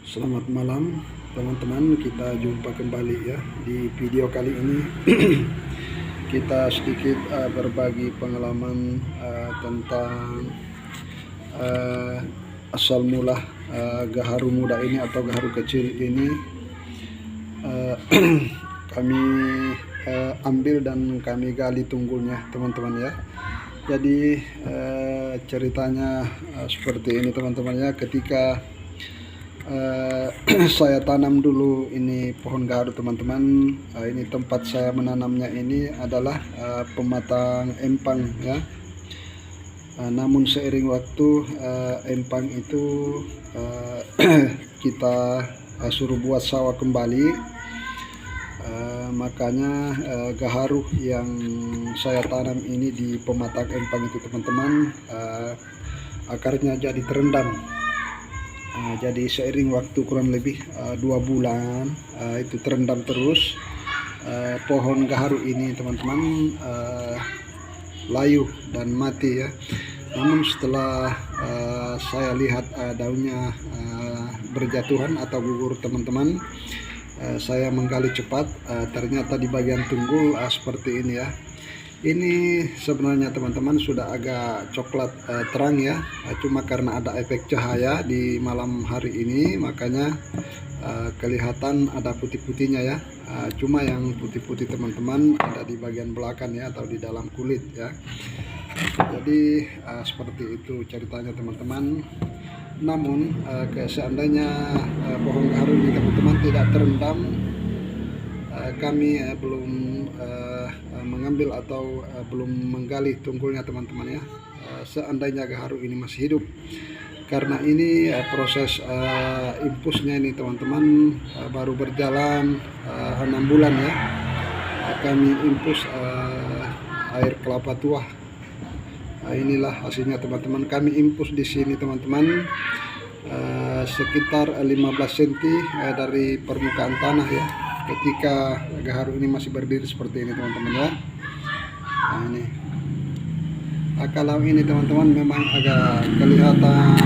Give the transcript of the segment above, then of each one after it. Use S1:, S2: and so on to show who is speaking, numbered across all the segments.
S1: Selamat malam teman-teman, kita jumpa kembali ya. Di video kali ini kita sedikit berbagi pengalaman tentang uh, asal mula gaharu muda ini atau gaharu kecil ini. uh, Kami ambil dan kami gali tunggulnya teman-teman ya. Jadi ceritanya seperti ini teman-teman ya. Ketika saya tanam dulu ini pohon gaharu teman-teman. Ini tempat saya menanamnya ini adalah pematang empang ya. Namun seiring waktu empang itu kita suruh buat sawah kembali. Makanya gaharu yang saya tanam ini di pematang empang itu teman-teman, akarnya jadi terendam. Jadi seiring waktu kurang lebih 2 bulan itu terendam terus. Pohon gaharu ini teman-teman layu dan mati ya. Namun setelah saya lihat daunnya berjatuhan atau gugur teman-teman, saya menggali cepat. Ternyata di bagian tunggul seperti ini ya. Ini sebenarnya teman-teman sudah agak coklat terang ya, cuma karena ada efek cahaya di malam hari ini makanya kelihatan ada putih-putihnya ya. Cuma yang putih-putih teman-teman ada di bagian belakang ya, atau di dalam kulit ya. Jadi seperti itu ceritanya teman-teman. Namun seandainya pohon gaharu ini teman-teman tidak terendam, kami belum mengambil atau belum menggali tunggulnya teman-teman ya. Seandainya gaharu ini masih hidup, karena ini proses impusnya ini teman-teman baru berjalan 6 bulan ya. Kami impus air kelapa tua. Inilah hasilnya teman-teman. Kami impus di sini teman-teman sekitar 15 cm dari permukaan tanah ya, ketika gaharu ini masih berdiri seperti ini teman-teman ya. Nah ini kalau ini teman-teman memang agak kelihatan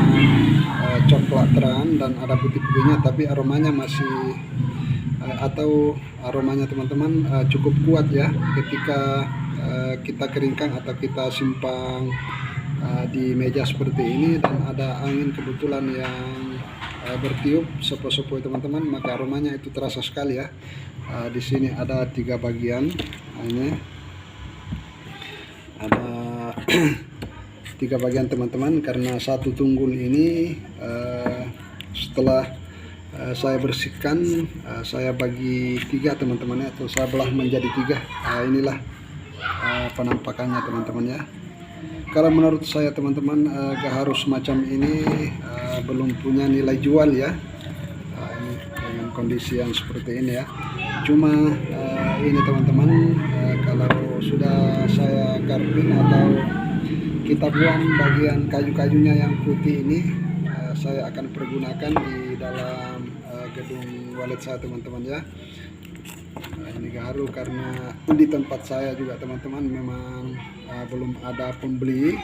S1: coklat terang dan ada putih-putihnya, tapi aromanya masih atau aromanya teman-teman cukup kuat ya. Ketika kita keringkan atau kita simpan di meja seperti ini dan ada angin kebetulan yang bertiup sepoi-sepoi teman-teman, maka aromanya itu terasa sekali ya. Di sini ada 3 bagian, ini ada 3 bagian teman-teman, karena satu tunggul ini setelah saya bersihkan saya bagi 3 teman-teman ya, atau saya belah menjadi 3. Inilah penampakannya teman-teman ya. Kalau menurut saya teman-teman gaharu semacam ini belum punya nilai jual ya. Ini dengan kondisi yang seperti ini ya. Cuma ini teman-teman kalau sudah saya karbin atau kita buang bagian kayu-kayunya yang putih ini, saya akan pergunakan di dalam gedung walet saya teman-teman ya. Ini gaharu karena di tempat saya juga teman-teman memang belum ada pembeli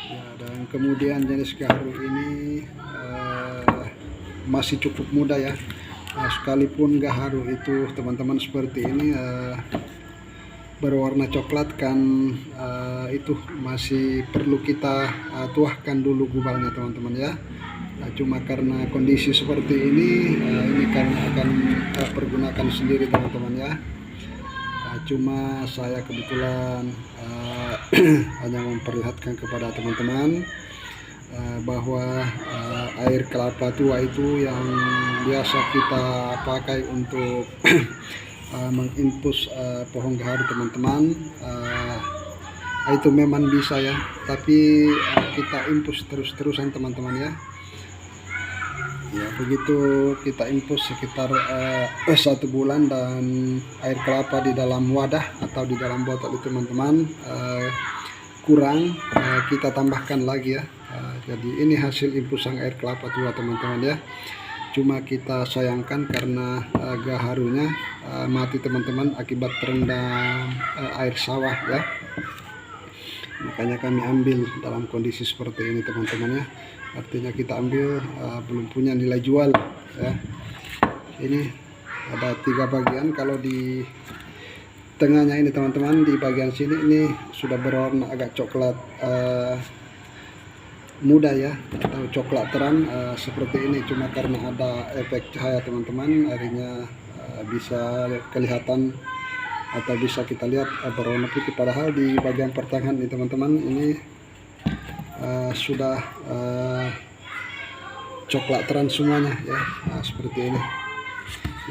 S1: ya, dan kemudian jenis gaharu ini masih cukup muda ya. Sekalipun gaharu itu teman-teman seperti ini berwarna coklat kan, itu masih perlu kita tuahkan dulu gubalnya teman-teman ya. Cuma karena kondisi seperti ini kan akan pergunakan sendiri teman-teman ya. Cuma saya kebetulan hanya memperlihatkan kepada teman-teman bahwa air kelapa tua itu yang biasa kita pakai untuk mengimpus pohon gaharu teman-teman, itu memang bisa ya, tapi kita impus terus-terusan teman-teman ya. Ya begitu kita impus sekitar 1 bulan dan air kelapa di dalam wadah atau di dalam botol itu teman-teman kurang, kita tambahkan lagi ya. Jadi ini hasil impusan air kelapa tua teman-teman ya. Cuma kita sayangkan karena gaharunya mati teman-teman akibat terendam air sawah ya. Makanya kami ambil dalam kondisi seperti ini teman-teman ya. Artinya kita ambil belum punya nilai jual ya. Ini ada 3 bagian. Kalau di tengahnya ini teman-teman, di bagian sini ini sudah berwarna agak coklat muda ya, atau coklat terang seperti ini. Cuma karena ada efek cahaya teman-teman, akhirnya bisa kelihatan atau bisa kita lihat berwarna putih. Padahal di bagian pertengahan ini teman-teman, ini sudah coklat terang semuanya ya. Seperti ini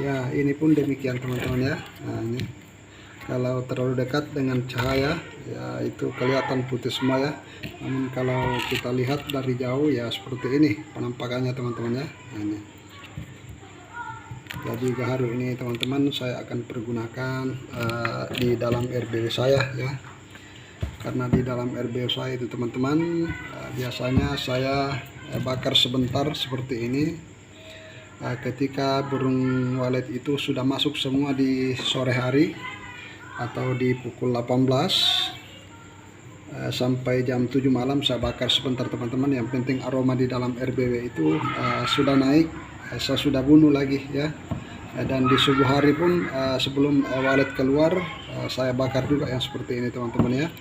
S1: ya. Ini pun demikian teman-teman ya. Ini kalau terlalu dekat dengan cahaya ya itu kelihatan putih semua ya. Namun kalau kita lihat dari jauh ya seperti ini penampakannya teman-teman ya. Ini jadi gaharu ini teman-teman saya akan pergunakan di dalam RBW saya ya. Karena di dalam RBW saya itu teman-teman biasanya saya bakar sebentar seperti ini ketika burung walet itu sudah masuk semua di sore hari atau di pukul 18 sampai jam 7 malam saya bakar sebentar teman-teman. Yang penting aroma di dalam RBW itu sudah naik, saya sudah bunuh lagi ya. Dan di subuh hari pun sebelum walet keluar saya bakar juga yang seperti ini teman-teman ya.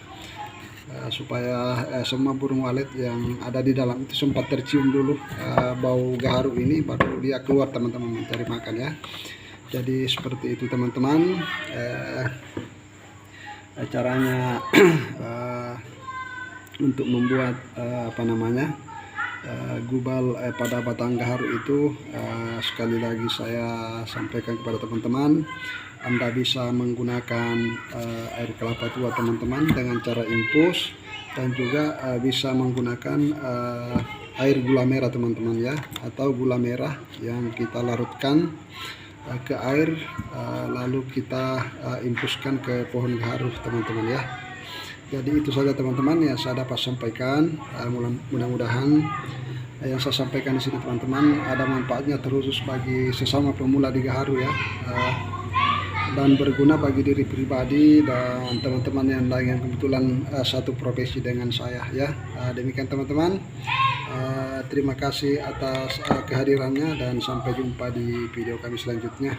S1: Supaya semua burung walet yang ada di dalam itu sempat tercium dulu bau gaharu ini, baru dia keluar teman-teman mencari makan ya. Jadi seperti itu teman-teman caranya untuk membuat gubal pada batang gaharu itu. Sekali lagi saya sampaikan kepada teman-teman, Anda bisa menggunakan air kelapa tua teman-teman dengan cara infus, dan juga bisa menggunakan air gula merah teman-teman ya, atau gula merah yang kita larutkan ke air lalu kita infuskan ke pohon gaharu teman-teman ya. Jadi itu saja teman-teman yang saya dapat sampaikan. Mudah-mudahan yang saya sampaikan di sini teman-teman ada manfaatnya, terkhusus bagi sesama pemula di gaharu ya, dan berguna bagi diri pribadi dan teman-teman yang lain yang kebetulan satu profesi dengan saya ya. Demikian teman-teman. Terima kasih atas kehadirannya dan sampai jumpa di video kami selanjutnya.